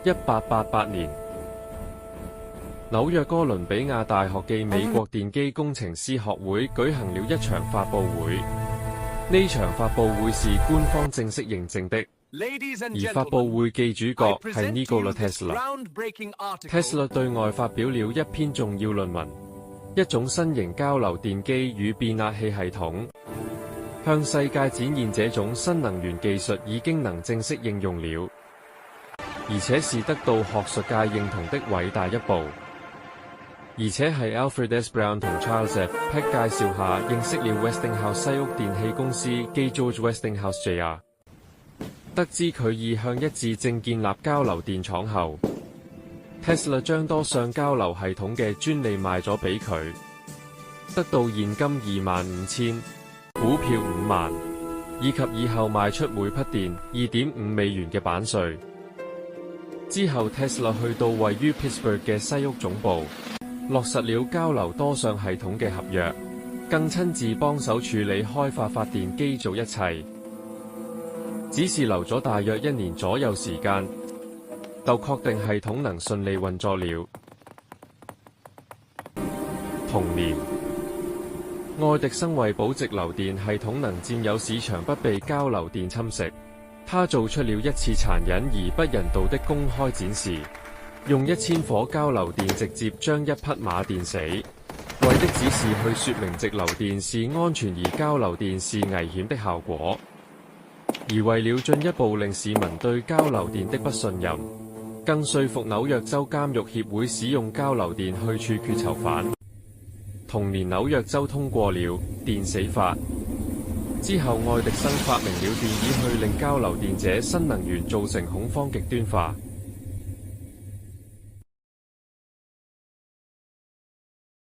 1888年，紐約哥倫比亞大學暨美國電機工程師學會舉行了一場發佈會。呢場發佈會是官方正式認證的，而發佈會嘅主角係Nikola Tesla。Tesla 對外發表了一篇重要論文，一種新型交流電機與變壓器系統，向世界展現這種新能源技術已經能正式應用了，而且是得到學術界認同的偉大一步。而且係 Alfred S. Brown 同 Charles F. Peck 介紹下認識了 Westinghouse 西屋電氣公司暨 George Westinghouse Jr.， 得知佢意向一致正建立交流電廠後， Tesla 將多項交流系統嘅專利賣咗俾佢，得到現金25000，股票5萬，以及以後賣出每匹電2.5美元嘅版稅。之後 Tesla 去到位於 Pittsburgh 嘅西屋總部，落實了交流多項系統嘅合約，更親自幫手處理開發發電機組一切。只是留咗大約1年左右時間，就確定系統能順利運作了。同年，愛迪生為保值流電系統能佔有市場不被交流電侵蝕，他做出了一次殘忍而不人道的公開展示，用1000火交流電直接將一匹馬電死，為的只是去說明直流電是安全而交流電是危險的效果。而為了進一步令市民對交流電的不信任，更說服紐約州監獄協會使用交流電去處決囚犯。同年紐約州通過了電死法，之後愛迪生發明了電椅去令交流電這新能源造成恐慌極端化。